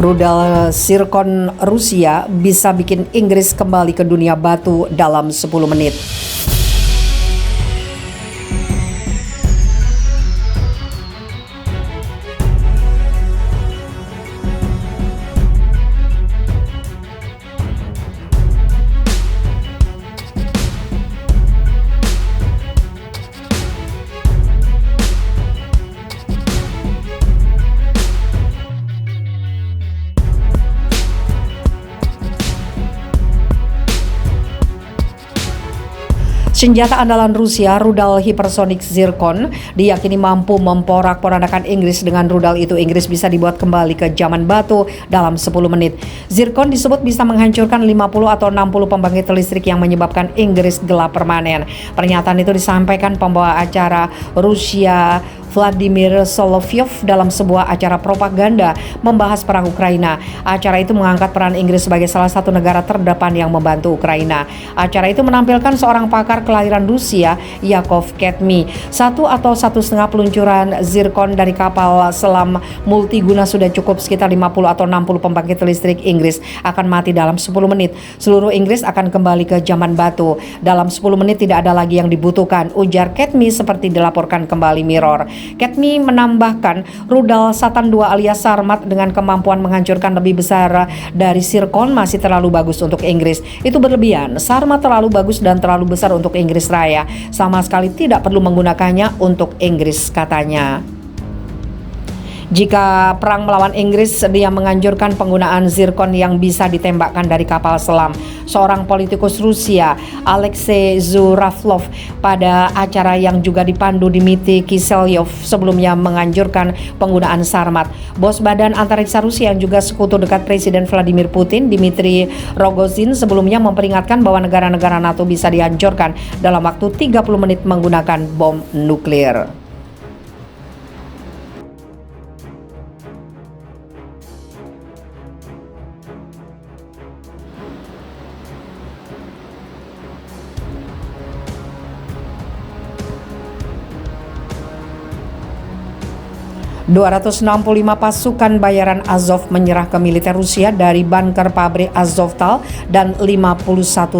Rudal Zircon Rusia bisa bikin Inggris kembali ke dunia batu dalam 10 menit. Senjata andalan Rusia, rudal hipersonik Zircon, diyakini mampu memporak-porandakan Inggris. Dengan rudal itu, Inggris bisa dibuat kembali ke zaman batu dalam 10 menit. Zircon disebut bisa menghancurkan 50 atau 60 pembangkit listrik yang menyebabkan Inggris gelap permanen. Pernyataan itu disampaikan pembawa acara Rusia Vladimir Solovyov dalam sebuah acara propaganda membahas perang Ukraina. Acara itu mengangkat peran Inggris sebagai salah satu negara terdepan yang membantu Ukraina. Acara itu menampilkan seorang pakar kelahiran Rusia, Yakov Kedmi. 1 atau 1,5 peluncuran zircon dari kapal selam multiguna sudah cukup. Sekitar 50 atau 60 pembangkit listrik Inggris akan mati dalam 10 menit. Seluruh Inggris akan kembali ke zaman batu. Dalam 10 menit tidak ada lagi yang dibutuhkan, ujar Kedmi seperti dilaporkan kembali Mirror. Kedmi menambahkan, rudal Satan II alias Sarmat dengan kemampuan menghancurkan lebih besar dari Zircon masih terlalu bagus untuk Inggris. Itu berlebihan. Sarmat terlalu bagus dan terlalu besar untuk Inggris Raya. Sama sekali tidak perlu menggunakannya untuk Inggris, katanya. Jika perang melawan Inggris, dia menganjurkan penggunaan zircon yang bisa ditembakkan dari kapal selam. Seorang politikus Rusia, Alexei Zhuravlov, pada acara yang juga dipandu Dmitry Kiselyov, sebelumnya menganjurkan penggunaan Sarmat. Bos Badan Antariksa Rusia yang juga sekutu dekat Presiden Vladimir Putin, Dmitry Rogozin, sebelumnya memperingatkan bahwa negara-negara NATO bisa dihancurkan dalam waktu 30 menit menggunakan bom nuklir. ...265 pasukan bayaran Azov menyerah ke militer Rusia dari bunker pabrik Azovstal dan 51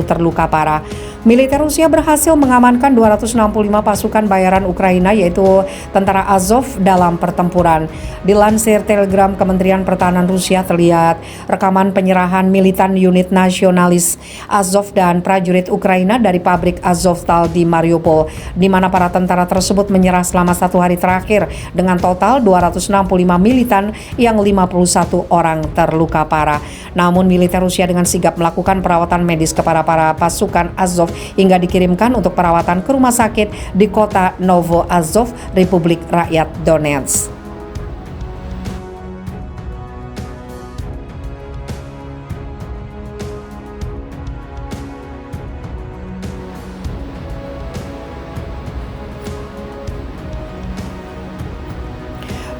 terluka parah. Militer Rusia berhasil mengamankan 265 pasukan bayaran Ukraina, yaitu tentara Azov, dalam pertempuran. Dilansir Telegram Kementerian Pertahanan Rusia, terlihat rekaman penyerahan militan unit nasionalis Azov dan prajurit Ukraina dari pabrik Azovstal di Mariupol, di mana para tentara tersebut menyerah selama 1 hari terakhir dengan total 265 militan yang 51 orang terluka parah. Namun militer Rusia dengan sigap melakukan perawatan medis kepada para pasukan Azov hingga dikirimkan untuk perawatan ke rumah sakit di kota Novo Azov, Republik Rakyat Donetsk.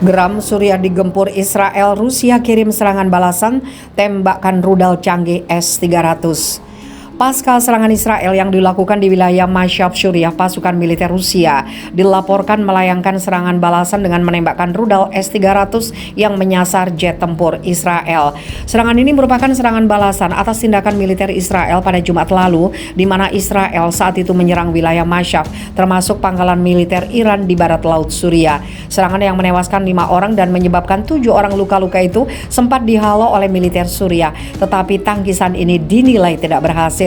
Geram Suriah digempur Israel, Rusia kirim serangan balasan, tembakan rudal canggih S-300. Pasca serangan Israel yang dilakukan di wilayah Mashhad Suriah, pasukan militer Rusia dilaporkan melayangkan serangan balasan dengan menembakkan rudal S-300 yang menyasar jet tempur Israel. Serangan ini merupakan serangan balasan atas tindakan militer Israel pada Jumat lalu, di mana Israel saat itu menyerang wilayah Mashhad, termasuk pangkalan militer Iran di barat laut Suriah. Serangan yang menewaskan 5 orang dan menyebabkan 7 orang luka-luka itu sempat dihalau oleh militer Suriah, tetapi tangkisan ini dinilai tidak berhasil.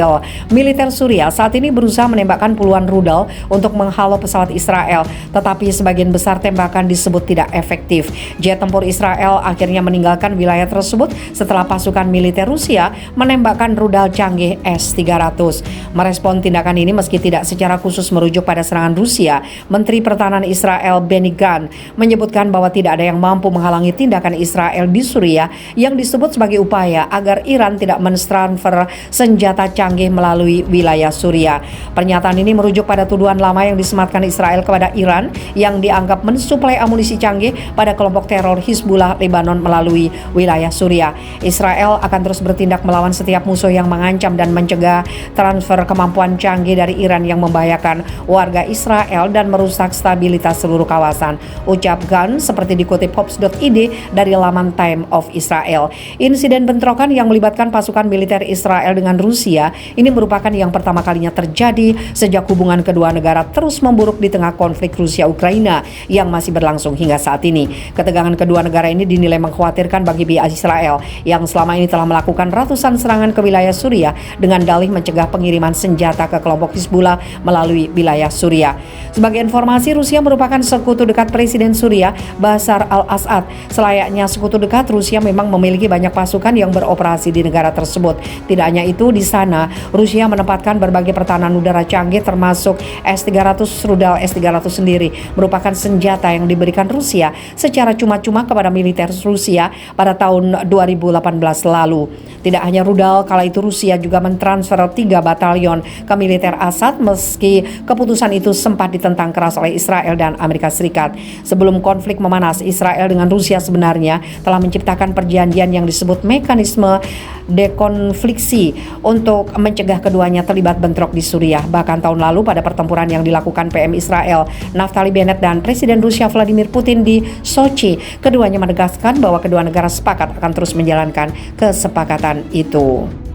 Militer Suriah saat ini berusaha menembakkan puluhan rudal untuk menghalau pesawat Israel, tetapi sebagian besar tembakan disebut tidak efektif. Jet tempur Israel akhirnya meninggalkan wilayah tersebut setelah pasukan militer Rusia menembakkan rudal canggih S-300. Merespon tindakan ini meski tidak secara khusus merujuk pada serangan Rusia, Menteri Pertahanan Israel Benny Gantz menyebutkan bahwa tidak ada yang mampu menghalangi tindakan Israel di Suriah yang disebut sebagai upaya agar Iran tidak mentransfer senjata canggih canggih melalui wilayah Suriah. Pernyataan ini merujuk pada tuduhan lama yang disematkan Israel kepada Iran yang dianggap mensuplai amunisi canggih pada kelompok teror Hizbullah Lebanon melalui wilayah Suriah. Israel akan terus bertindak melawan setiap musuh yang mengancam dan mencegah transfer kemampuan canggih dari Iran yang membahayakan warga Israel dan merusak stabilitas seluruh kawasan, ucap Gantz seperti dikutip Hops.id dari laman Time of Israel. Insiden bentrokan yang melibatkan pasukan militer Israel dengan Rusia ini merupakan yang pertama kalinya terjadi sejak hubungan kedua negara terus memburuk di tengah konflik Rusia-Ukraina yang masih berlangsung hingga saat ini. Ketegangan kedua negara ini dinilai mengkhawatirkan bagi pihak Israel yang selama ini telah melakukan ratusan serangan ke wilayah Suriah dengan dalih mencegah pengiriman senjata ke kelompok Hizbullah melalui wilayah Suriah. Sebagai informasi, Rusia merupakan sekutu dekat Presiden Suriah Bashar al-Assad. Selayaknya sekutu dekat, Rusia memang memiliki banyak pasukan yang beroperasi di negara tersebut. Tidak hanya itu, di sana Rusia menempatkan berbagai pertahanan udara canggih termasuk S-300. Rudal S-300 sendiri merupakan senjata yang diberikan Rusia secara cuma-cuma kepada militer Rusia pada tahun 2018 lalu. Tidak hanya rudal, kala itu Rusia juga mentransfer 3 batalion ke militer Assad meski keputusan itu sempat ditentang keras oleh Israel dan Amerika Serikat. Sebelum konflik memanas, Israel dengan Rusia sebenarnya telah menciptakan perjanjian yang disebut mekanisme dekonfliksi untuk mencegah keduanya terlibat bentrok di Suriah. Bahkan tahun lalu pada pertempuran yang dilakukan PM Israel Naftali Bennett dan Presiden Rusia Vladimir Putin di Sochi, keduanya menegaskan bahwa kedua negara sepakat akan terus menjalankan kesepakatan itu.